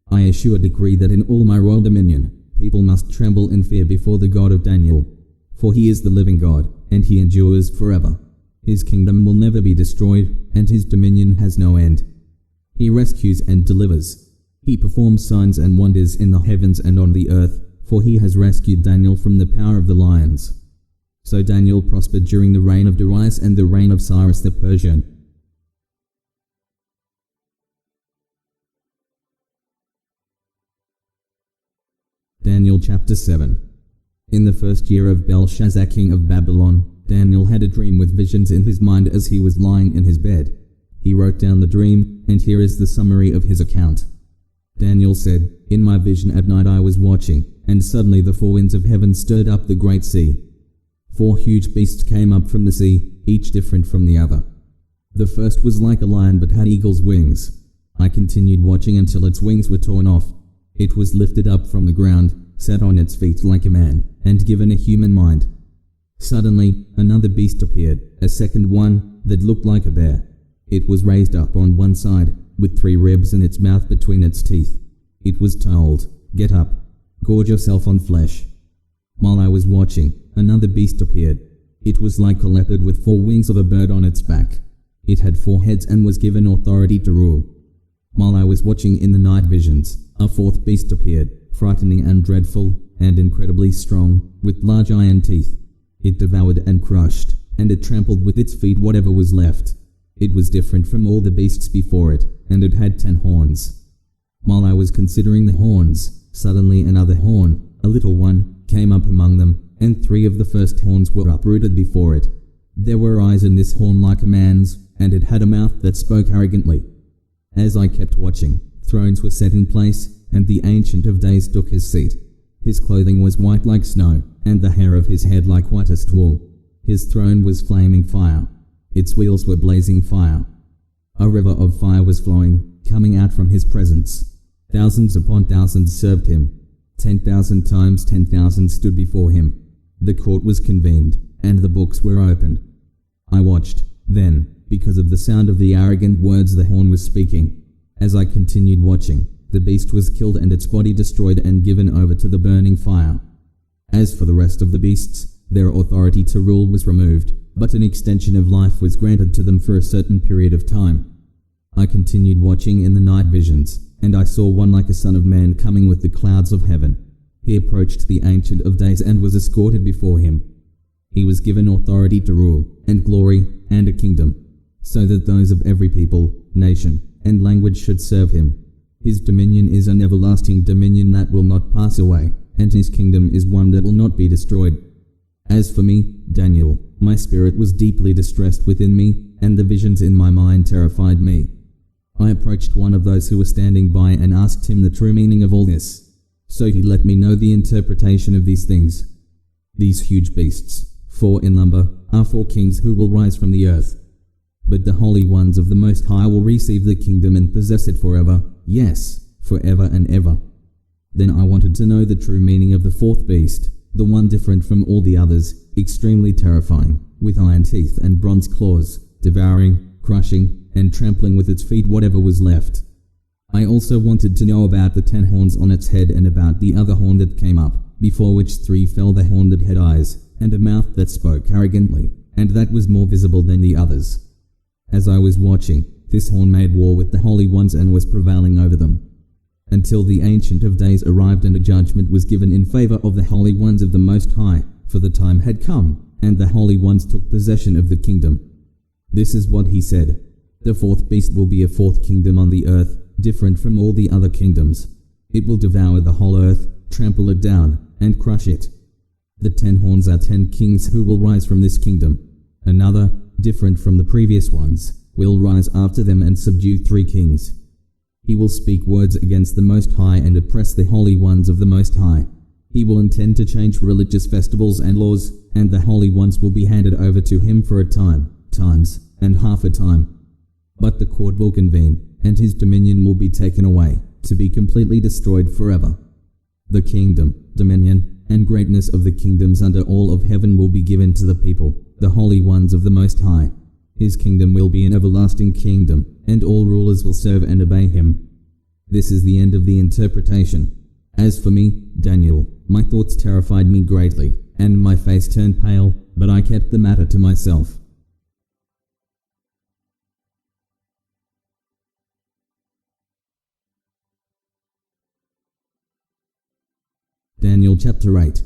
I issue a decree that in all my royal dominion, people must tremble in fear before the God of Daniel. For he is the living God, and he endures forever. His kingdom will never be destroyed, and his dominion has no end. He rescues and delivers. He performs signs and wonders in the heavens and on the earth, for he has rescued Daniel from the power of the lions." So Daniel prospered during the reign of Darius and the reign of Cyrus the Persian. Daniel chapter 7. In the first year of Belshazzar king of Babylon, Daniel had a dream with visions in his mind as he was lying in his bed. He wrote down the dream, and here is the summary of his account. Daniel said, "In my vision at night I was watching, and suddenly the four winds of heaven stirred up the great sea. 4 huge beasts came up from the sea, each different from the other. The first was like a lion but had eagle's wings. I continued watching until its wings were torn off. It was lifted up from the ground, sat on its feet like a man, and given a human mind. Suddenly, another beast appeared, a second one that looked like a bear. It was raised up on one side, with 3 ribs in its mouth between its teeth. It was told, 'Get up, gorge yourself on flesh.' While I was watching, another beast appeared. It was like a leopard with 4 wings of a bird on its back. It had 4 heads and was given authority to rule. While I was watching in the night visions, a 4th beast appeared, frightening and dreadful, and incredibly strong, with large iron teeth. It devoured and crushed, and it trampled with its feet whatever was left. It was different from all the beasts before it, and it had 10 horns. While I was considering the horns, suddenly another horn, a little one, came up among them, and 3 of the first horns were uprooted before it. There were eyes in this horn like a man's, and it had a mouth that spoke arrogantly. As I kept watching, thrones were set in place, and the Ancient of Days took his seat. His clothing was white like snow, and the hair of his head like whitest wool. His throne was flaming fire. Its wheels were blazing fire. A river of fire was flowing, coming out from his presence. Thousands upon thousands served him. 10,000 times 10,000 stood before him. The court was convened, and the books were opened. I watched, then, because of the sound of the arrogant words the horn was speaking. As I continued watching, the beast was killed and its body destroyed and given over to the burning fire. As for the rest of the beasts, their authority to rule was removed, but an extension of life was granted to them for a certain period of time. I continued watching in the night visions, and I saw one like a son of man coming with the clouds of heaven. He approached the Ancient of Days and was escorted before him. He was given authority to rule, and glory, and a kingdom, so that those of every people, nation, and language should serve him. His dominion is an everlasting dominion that will not pass away, and his kingdom is one that will not be destroyed. As for me, Daniel, my spirit was deeply distressed within me, and the visions in my mind terrified me. I approached one of those who were standing by and asked him the true meaning of all this. So he let me know the interpretation of these things. These huge beasts, 4 in number, are 4 kings who will rise from the earth. But the holy ones of the Most High will receive the kingdom and possess it forever, yes, forever and ever. Then I wanted to know the true meaning of the 4th beast, the one different from all the others, extremely terrifying, with iron teeth and bronze claws, devouring, crushing, and trampling with its feet whatever was left. I also wanted to know about the 10 horns on its head and about the other horn that came up, before which 3 fell, the horn that had eyes, and a mouth that spoke arrogantly, and that was more visible than the others. As I was watching, this horn made war with the holy ones and was prevailing over them, until the Ancient of Days arrived and a judgment was given in favor of the holy ones of the Most High, for the time had come, and the holy ones took possession of the kingdom. This is what he said: "The 4th beast will be a 4th kingdom on the earth, different from all the other kingdoms. It will devour the whole earth, trample it down, and crush it. The 10 horns are 10 kings who will rise from this kingdom. Another, different from the previous ones, will rise after them and subdue 3 kings. He will speak words against the Most High and oppress the holy ones of the Most High. He will intend to change religious festivals and laws, and the holy ones will be handed over to him for a time, times and half a time. But the court will convene, and his dominion will be taken away, to be completely destroyed forever. The kingdom, dominion, and greatness of the kingdoms under all of heaven will be given to the people, the holy ones of the Most High. His kingdom will be an everlasting kingdom, and all rulers will serve and obey him. This is the end of the interpretation. As for me, Daniel, my thoughts terrified me greatly, and my face turned pale, but I kept the matter to myself. Daniel chapter 8.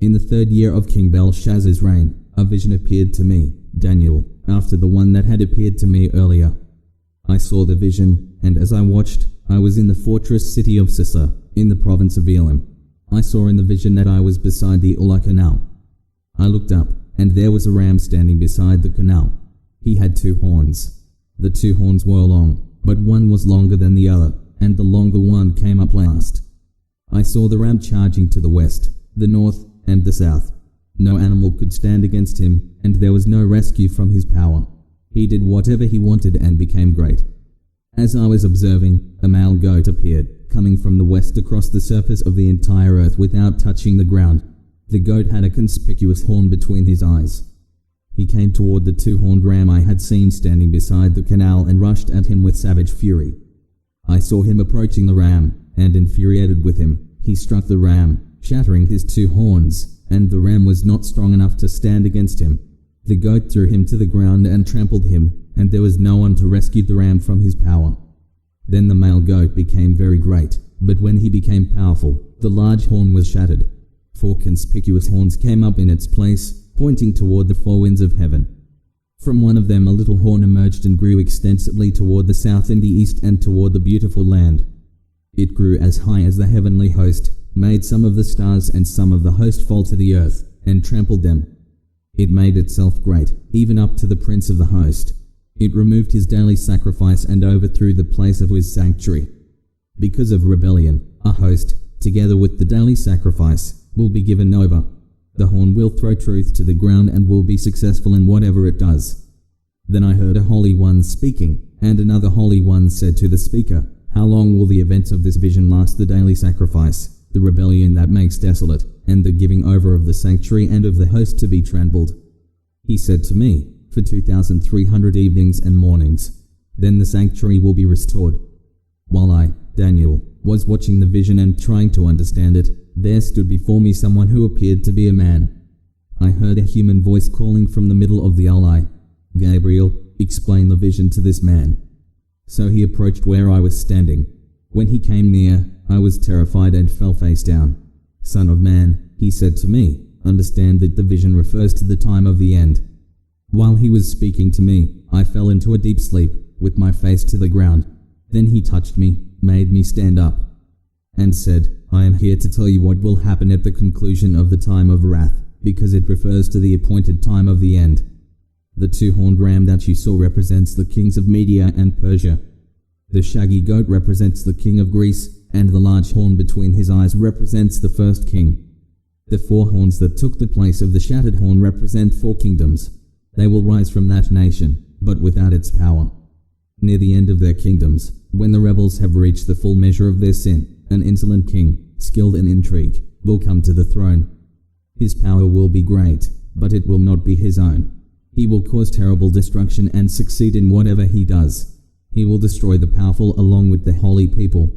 In the 3rd year of King Belshazzar's reign, a vision appeared to me, Daniel, after the one that had appeared to me earlier. I saw the vision, and as I watched, I was in the fortress city of Susa, in the province of Elam. I saw in the vision that I was beside the Ula canal. I looked up, and there was a ram standing beside the canal. He had 2 horns. The 2 horns were long, but one was longer than the other, and the longer one came up last. I saw the ram charging to the west, the north, and the south. No animal could stand against him, and there was no rescue from his power. He did whatever he wanted and became great. As I was observing, a male goat appeared, coming from the west across the surface of the entire earth without touching the ground. The goat had a conspicuous horn between his eyes. He came toward the 2-horned ram I had seen standing beside the canal and rushed at him with savage fury. I saw him approaching the ram, and infuriated with him, he struck the ram, shattering his 2 horns, and the ram was not strong enough to stand against him. The goat threw him to the ground and trampled him, and there was no one to rescue the ram from his power. Then the male goat became very great, but when he became powerful, the large horn was shattered. 4 conspicuous horns came up in its place, pointing toward the 4 winds of heaven. From one of them a little horn emerged and grew extensively toward the south and the east and toward the beautiful land. It grew as high as the heavenly host, made some of the stars and some of the host fall to the earth, and trampled them. It made itself great, even up to the prince of the host. It removed his daily sacrifice and overthrew the place of his sanctuary. Because of rebellion, a host, together with the daily sacrifice, will be given over. The horn will throw truth to the ground and will be successful in whatever it does. Then I heard a holy one speaking, and another holy one said to the speaker, "How long will the events of this vision last? The daily sacrifice, the rebellion that makes desolate, and the giving over of the sanctuary and of the host to be trampled?" He said to me, "For 2,300 evenings and mornings. Then the sanctuary will be restored." While I, Daniel, was watching the vision and trying to understand it, there stood before me someone who appeared to be a man. I heard a human voice calling from the middle of the eye, "Gabriel, explain the vision to this man." So he approached where I was standing. When he came near, I was terrified and fell face down. "Son of man," he said to me, "understand that the vision refers to the time of the end." While he was speaking to me, I fell into a deep sleep, with my face to the ground. Then he touched me, made me stand up, and said, "I am here to tell you what will happen at the conclusion of the time of wrath, because it refers to the appointed time of the end. The 2-horned ram that you saw represents the kings of Media and Persia. The shaggy goat represents the king of Greece, and the large horn between his eyes represents the first king. The 4 horns that took the place of the shattered horn represent 4 kingdoms. They will rise from that nation, but without its power. Near the end of their kingdoms, when the rebels have reached the full measure of their sin, an insolent king, skilled in intrigue, will come to the throne. His power will be great, but it will not be his own. He will cause terrible destruction and succeed in whatever he does. He will destroy the powerful along with the holy people.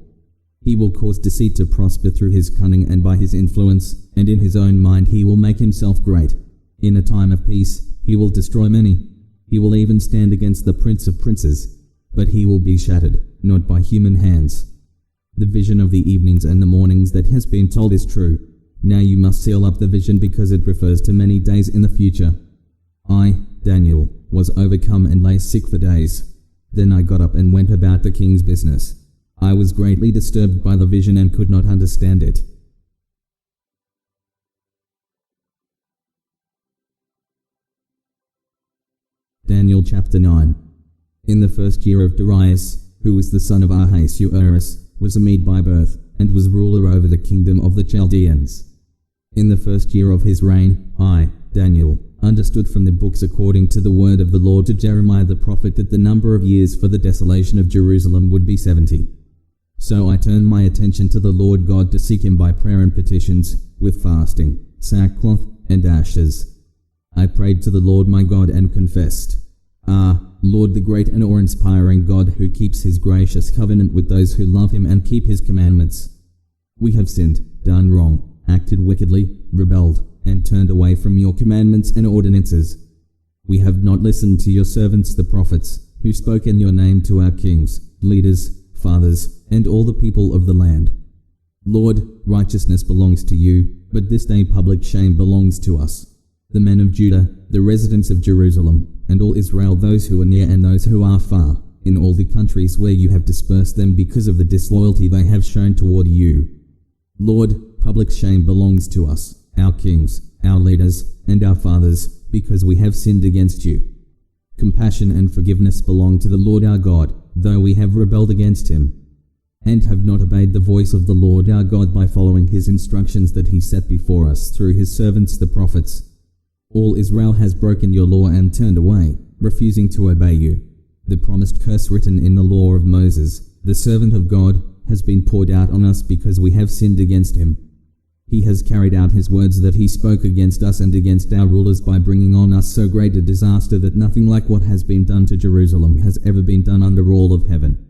He will cause deceit to prosper through his cunning and by his influence, and in his own mind he will make himself great. In a time of peace, he will destroy many. He will even stand against the Prince of Princes, but he will be shattered, not by human hands. The vision of the evenings and the mornings that has been told is true. Now you must seal up the vision because it refers to many days in the future. I, Daniel, was overcome and lay sick for days. Then I got up and went about the king's business. I was greatly disturbed by the vision and could not understand it. Daniel chapter 9. In the 1st year of Darius, who was the son of Ahasuerus, was a Mede by birth, and was ruler over the kingdom of the Chaldeans. In the 1st year of his reign, I, Daniel, understood from the books according to the word of the Lord to Jeremiah the prophet that the number of years for the desolation of Jerusalem would be 70. So I turned my attention to the Lord God to seek him by prayer and petitions, with fasting, sackcloth, and ashes. I prayed to the Lord my God and confessed, Lord, the great and awe-inspiring God who keeps his gracious covenant with those who love him and keep his commandments. We have sinned, done wrong, acted wickedly, rebelled, and turned away from your commandments and ordinances. We have not listened to your servants the prophets, who spoke in your name to our kings, leaders, fathers, and all the people of the land. Lord, righteousness belongs to you, but this day public shame belongs to us, the men of Judah, the residents of Jerusalem, and all Israel, those who are near and those who are far, in all the countries where you have dispersed them because of the disloyalty they have shown toward you. Lord, public shame belongs to us, our kings, our leaders, and our fathers, because we have sinned against you. Compassion and forgiveness belong to the Lord our God, though we have rebelled against him, and have not obeyed the voice of the Lord our God by following his instructions that he set before us through his servants the prophets. All Israel has broken your law and turned away, refusing to obey you. The promised curse written in the law of Moses, the servant of God, has been poured out on us because we have sinned against him. He has carried out his words that he spoke against us and against our rulers by bringing on us so great a disaster that nothing like what has been done to Jerusalem has ever been done under all of heaven.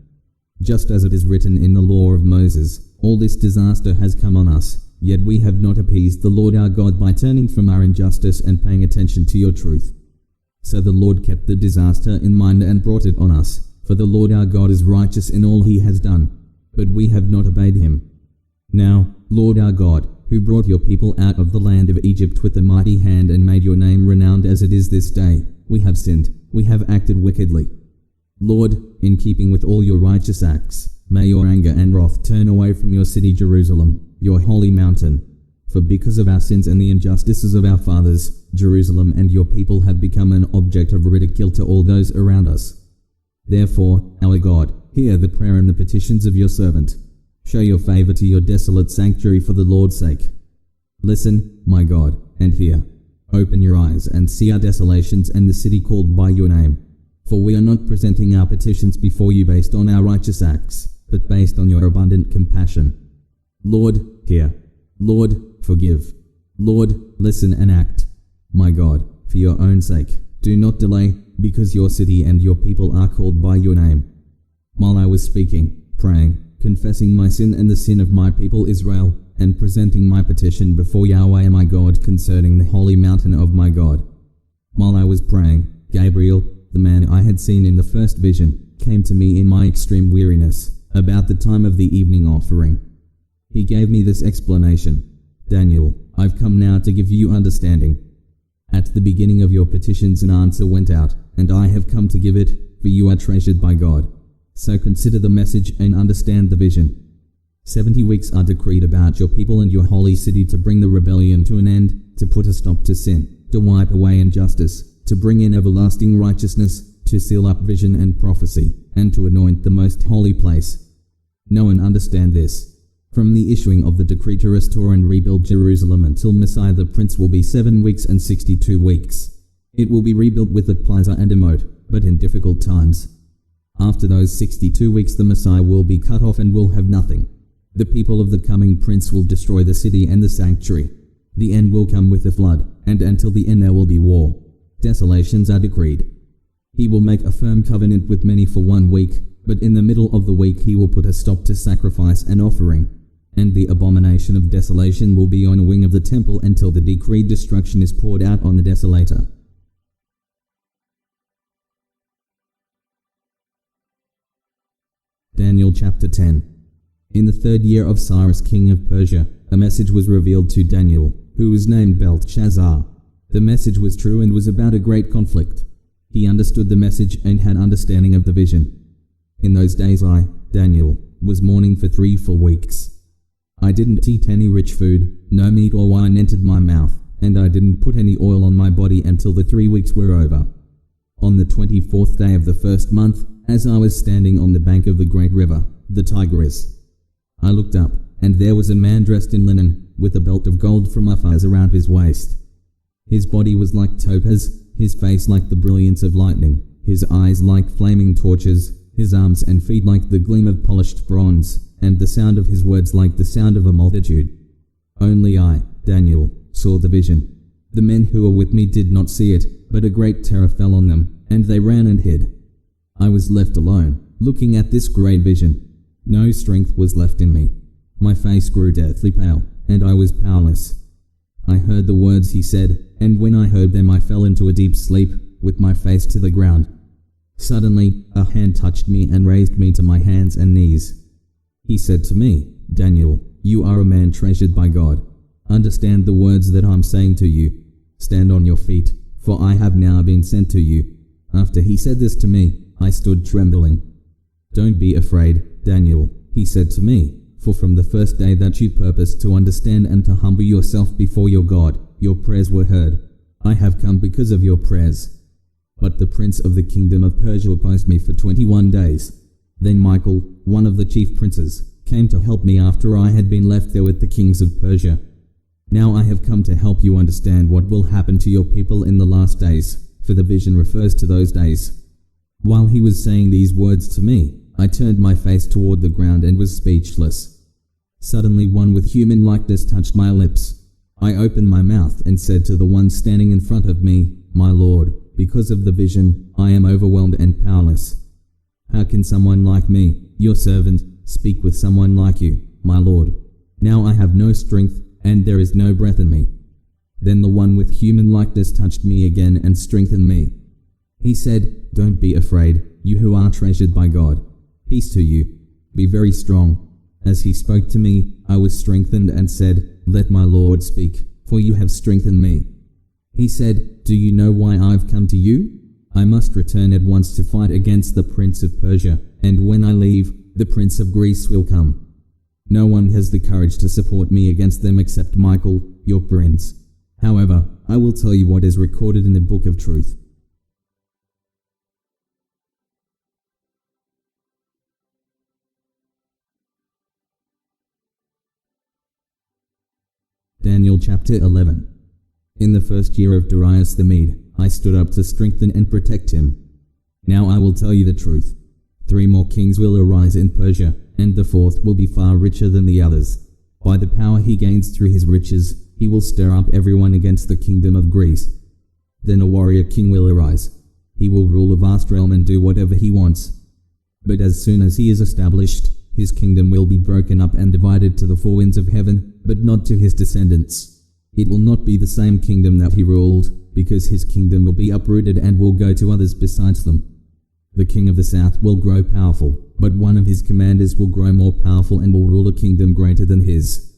Just as it is written in the law of Moses, all this disaster has come on us, yet we have not appeased the Lord our God by turning from our injustice and paying attention to your truth. So the Lord kept the disaster in mind and brought it on us, for the Lord our God is righteous in all he has done, but we have not obeyed him. Now, Lord our God, who brought your people out of the land of Egypt with a mighty hand and made your name renowned as it is this day, we have sinned, we have acted wickedly. Lord, in keeping with all your righteous acts, may your anger and wrath turn away from your city Jerusalem, your holy mountain. For because of our sins and the injustices of our fathers, Jerusalem and your people have become an object of ridicule to all those around us. Therefore, our God, hear the prayer and the petitions of your servant. Show your favor to your desolate sanctuary for the Lord's sake. Listen, my God, and hear. Open your eyes and see our desolations and the city called by your name. For we are not presenting our petitions before you based on our righteous acts, but based on your abundant compassion. Lord, hear. Lord, forgive. Lord, listen and act. My God, for your own sake, do not delay, because your city and your people are called by your name. While I was speaking, praying, confessing my sin and the sin of my people Israel, and presenting my petition before Yahweh my God concerning the holy mountain of my God. While I was praying, Gabriel, the man I had seen in the first vision, came to me in my extreme weariness, about the time of the evening offering. He gave me this explanation: Daniel, I've come now to give you understanding. At the beginning of your petitions an answer went out, and I have come to give it, for you are treasured by God. So consider the message and understand the vision. 70 weeks are decreed about your people and your holy city to bring the rebellion to an end, to put a stop to sin, to wipe away injustice, to bring in everlasting righteousness, to seal up vision and prophecy, and to anoint the most holy place. Know and understand this. From the issuing of the decree to restore and rebuild Jerusalem until Messiah the Prince will be 7 weeks and 62 weeks. It will be rebuilt with a plaza and a moat, but in difficult times. After those 62 weeks the Messiah will be cut off and will have nothing. The people of the coming prince will destroy the city and the sanctuary. The end will come with a flood, and until the end there will be war. Desolations are decreed. He will make a firm covenant with many for 1 week, but in the middle of the week he will put a stop to sacrifice and offering. And the abomination of desolation will be on a wing of the temple until the decreed destruction is poured out on the desolator. Daniel chapter 10. In the 3rd year of Cyrus king of Persia, a message was revealed to Daniel, who was named Belteshazzar. The message was true and was about a great conflict. He understood the message and had understanding of the vision. In those days I, Daniel, was mourning for 3 full weeks. I didn't eat any rich food, no meat or wine entered my mouth, and I didn't put any oil on my body until the 3 weeks were over. On the 24th day of the 1st month, as I was standing on the bank of the great river, the Tigris, I looked up, and there was a man dressed in linen, with a belt of gold from Uphaz around his waist. His body was like topaz, his face like the brilliance of lightning, his eyes like flaming torches, his arms and feet like the gleam of polished bronze, and the sound of his words like the sound of a multitude. Only I, Daniel, saw the vision. The men who were with me did not see it, but a great terror fell on them, and they ran and hid. I was left alone, looking at this great vision. No strength was left in me. My face grew deathly pale, and I was powerless. I heard the words he said, and when I heard them I fell into a deep sleep, with my face to the ground. Suddenly, a hand touched me and raised me to my hands and knees. He said to me, Daniel, you are a man treasured by God. Understand the words that I'm saying to you. Stand on your feet, for I have now been sent to you. After he said this to me, I stood trembling. Don't be afraid, Daniel, he said to me, for from the first day that you purposed to understand and to humble yourself before your God, your prayers were heard. I have come because of your prayers. But the prince of the kingdom of Persia opposed me for 21 days. Then Michael, one of the chief princes, came to help me after I had been left there with the kings of Persia. Now I have come to help you understand what will happen to your people in the last days, for the vision refers to those days. While he was saying these words to me, I turned my face toward the ground and was speechless. Suddenly one with human likeness touched my lips. I opened my mouth and said to the one standing in front of me, My Lord, because of the vision, I am overwhelmed and powerless. How can someone like me, your servant, speak with someone like you, my Lord? Now I have no strength, and there is no breath in me. Then the one with human likeness touched me again and strengthened me. He said, Don't be afraid, you who are treasured by God. Peace to you. Be very strong. As he spoke to me, I was strengthened and said, Let my Lord speak, for you have strengthened me. He said, Do you know why I've come to you? I must return at once to fight against the prince of Persia, and when I leave, the prince of Greece will come. No one has the courage to support me against them except Michael, your prince. However, I will tell you what is recorded in the book of truth. Daniel chapter 11. In the first year of Darius the Mede, I stood up to strengthen and protect him. Now I will tell you the truth. 3 more kings will arise in Persia, and the 4th will be far richer than the others. By the power he gains through his riches, he will stir up everyone against the kingdom of Greece. Then a warrior king will arise. He will rule a vast realm and do whatever he wants. But as soon as he is established, his kingdom will be broken up and divided to the 4 winds of heaven, but not to his descendants. It will not be the same kingdom that he ruled, because his kingdom will be uprooted and will go to others besides them. The king of the south will grow powerful, but one of his commanders will grow more powerful and will rule a kingdom greater than his.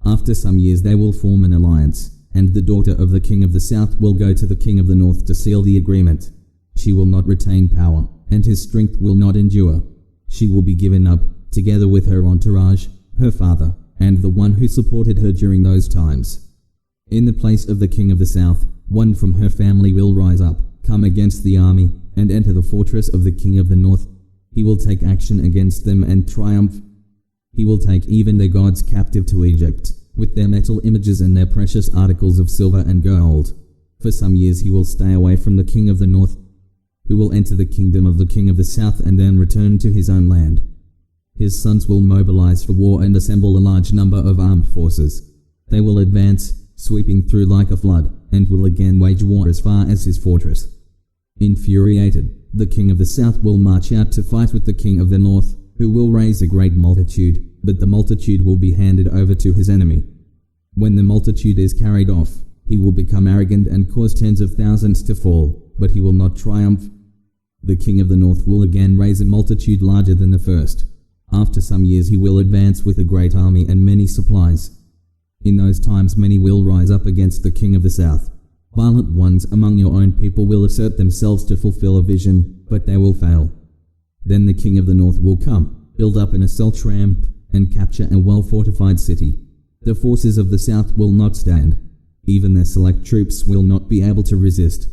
After some years they will form an alliance, and the daughter of the king of the south will go to the king of the north to seal the agreement. She will not retain power, and his strength will not endure. She will be given up, together with her entourage, her father, and the one who supported her during those times. In the place of the king of the south, one from her family will rise up, come against the army, and enter the fortress of the king of the north. He will take action against them and triumph. He will take even their gods captive to Egypt, with their metal images and their precious articles of silver and gold. For some years he will stay away from the king of the north, who will enter the kingdom of the king of the south and then return to his own land. His sons will mobilize for war and assemble a large number of armed forces. They will advance, sweeping through like a flood, and will again wage war as far as his fortress. Infuriated, the king of the south will march out to fight with the king of the north, who will raise a great multitude, but the multitude will be handed over to his enemy. When the multitude is carried off, he will become arrogant and cause tens of thousands to fall, but he will not triumph. The king of the north will again raise a multitude larger than the first. After some years he will advance with a great army and many supplies. In those times many will rise up against the king of the south. Violent ones among your own people will assert themselves to fulfill a vision, but they will fail. Then the king of the north will come, build up an assault ramp, and capture a well-fortified city. The forces of the south will not stand. Even their select troops will not be able to resist.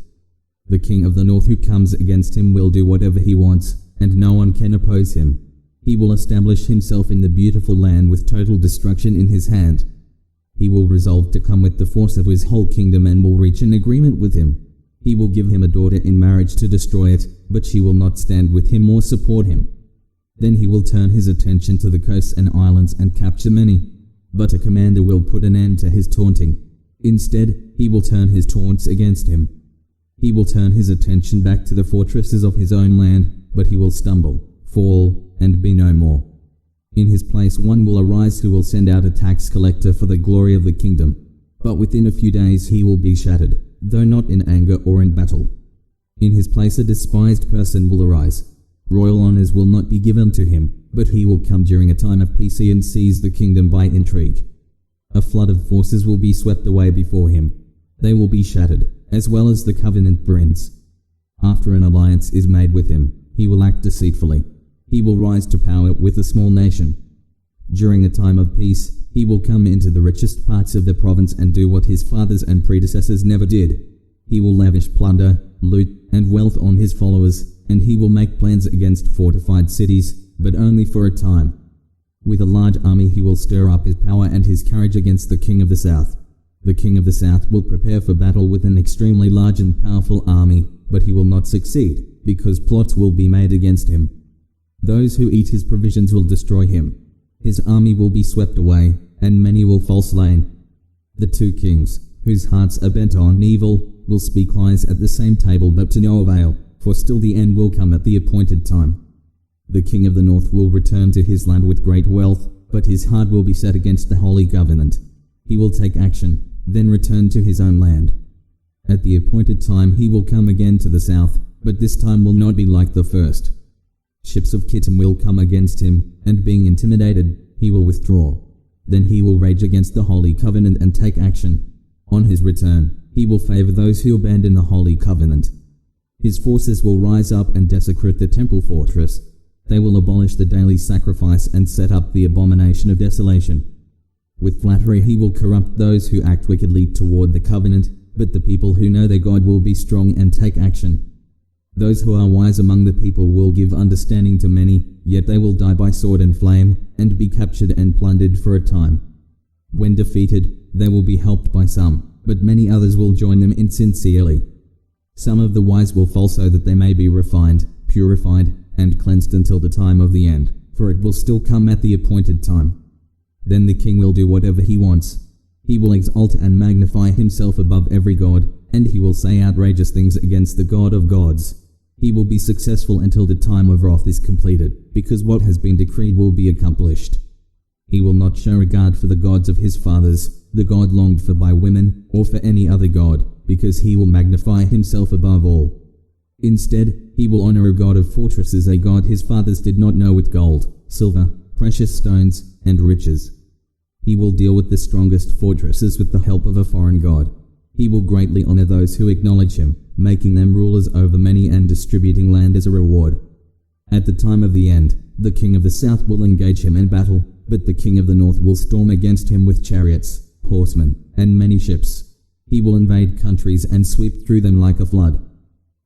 The king of the north who comes against him will do whatever he wants, and no one can oppose him. He will establish himself in the beautiful land with total destruction in his hand. He will resolve to come with the force of his whole kingdom and will reach an agreement with him. He will give him a daughter in marriage to destroy it, but she will not stand with him or support him. Then he will turn his attention to the coasts and islands and capture many. But a commander will put an end to his taunting. Instead, he will turn his taunts against him. He will turn his attention back to the fortresses of his own land, but he will stumble, fall, and be no more. In his place one will arise who will send out a tax collector for the glory of the kingdom. But within a few days he will be shattered, though not in anger or in battle. In his place a despised person will arise. Royal honors will not be given to him, but he will come during a time of peace and seize the kingdom by intrigue. A flood of forces will be swept away before him. They will be shattered, as well as the covenant prince. After an alliance is made with him, he will act deceitfully. He will rise to power with a small nation. During a time of peace, he will come into the richest parts of the province and do what his fathers and predecessors never did. He will lavish plunder, loot, and wealth on his followers, and he will make plans against fortified cities, but only for a time. With a large army he will stir up his power and his courage against the king of the south. The king of the south will prepare for battle with an extremely large and powerful army, but he will not succeed, because plots will be made against him. Those who eat his provisions will destroy him. His army will be swept away, and many will fall slain. The two kings, whose hearts are bent on evil, will speak lies at the same table, but to no avail, for still the end will come at the appointed time. The king of the north will return to his land with great wealth, but his heart will be set against the holy covenant. He will take action, then return to his own land. At the appointed time he will come again to the south, but this time will not be like the first. Ships of Kittim will come against him, and being intimidated, he will withdraw. Then he will rage against the holy covenant and take action. On his return, he will favor those who abandon the holy covenant. His forces will rise up and desecrate the temple fortress. They will abolish the daily sacrifice and set up the abomination of desolation. With flattery he will corrupt those who act wickedly toward the covenant, but the people who know their God will be strong and take action. Those who are wise among the people will give understanding to many, yet they will die by sword and flame, and be captured and plundered for a time. When defeated, they will be helped by some, but many others will join them insincerely. Some of the wise will fall so that they may be refined, purified, and cleansed until the time of the end, for it will still come at the appointed time. Then the king will do whatever he wants. He will exalt and magnify himself above every god, and he will say outrageous things against the God of gods. He will be successful until the time of wrath is completed, because what has been decreed will be accomplished. He will not show regard for the gods of his fathers, the God longed for by women, or for any other god, because he will magnify himself above all. Instead, he will honor a god of fortresses, a god his fathers did not know, with gold, silver, precious stones, and riches. He will deal with the strongest fortresses with the help of a foreign god. He will greatly honor those who acknowledge him, making them rulers over many and distributing land as a reward. At the time of the end, the king of the south will engage him in battle, but the king of the north will storm against him with chariots, horsemen, and many ships. He will invade countries and sweep through them like a flood.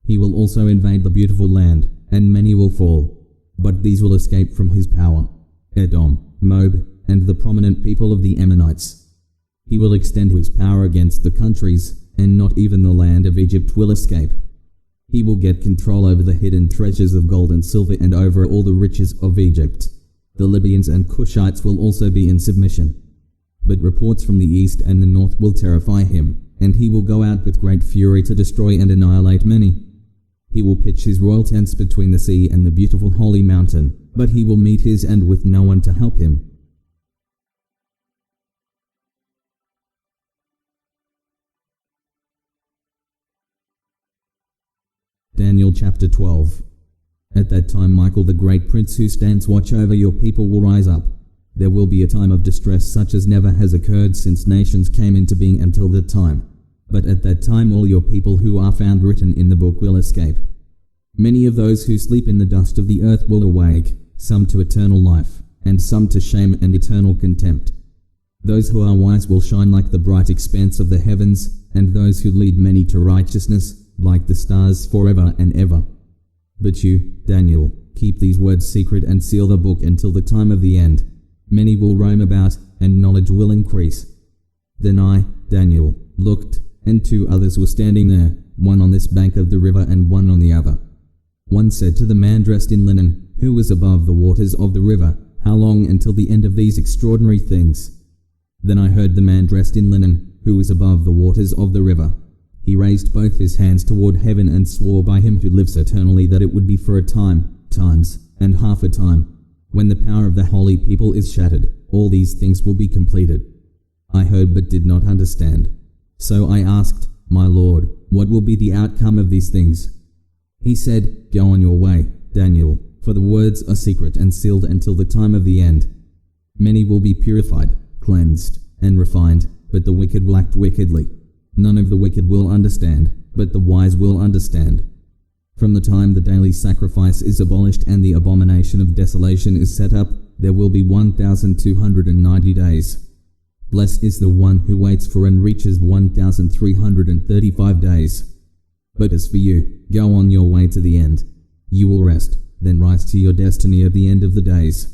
He will also invade the beautiful land, and many will fall, but these will escape from his power: Edom, Moab, and the prominent people of the Ammonites. He will extend his power against the countries, and not even the land of Egypt will escape. He will get control over the hidden treasures of gold and silver and over all the riches of Egypt. The Libyans and Cushites will also be in submission. But reports from the east and the north will terrify him, and he will go out with great fury to destroy and annihilate many. He will pitch his royal tents between the sea and the beautiful holy mountain, but he will meet his end with no one to help him. Daniel chapter 12. At that time Michael the great prince who stands watch over your people will rise up. There will be a time of distress such as never has occurred since nations came into being until that time. But at that time all your people who are found written in the book will escape. Many of those who sleep in the dust of the earth will awake, some to eternal life, and some to shame and eternal contempt. Those who are wise will shine like the bright expanse of the heavens, and those who lead many to righteousness, like the stars forever and ever. But you, Daniel, keep these words secret and seal the book until the time of the end. Many will roam about, and knowledge will increase. Then I, Daniel, looked, and 2 others were standing there, one on this bank of the river and one on the other. One said to the man dressed in linen, who was above the waters of the river, "How long until the end of these extraordinary things?" Then I heard the man dressed in linen, who was above the waters of the river. He raised both his hands toward heaven and swore by him who lives eternally that it would be for a time, times, and half a time. When the power of the holy people is shattered, all these things will be completed. I heard but did not understand. So I asked, "My Lord, what will be the outcome of these things?" He said, "Go on your way, Daniel, for the words are secret and sealed until the time of the end. Many will be purified, cleansed, and refined, but the wicked will act wickedly. None of the wicked will understand, but the wise will understand. From the time the daily sacrifice is abolished and the abomination of desolation is set up, there will be 1,290 days. Blessed is the one who waits for and reaches 1,335 days. But as for you, go on your way to the end. You will rest, then rise to your destiny at the end of the days."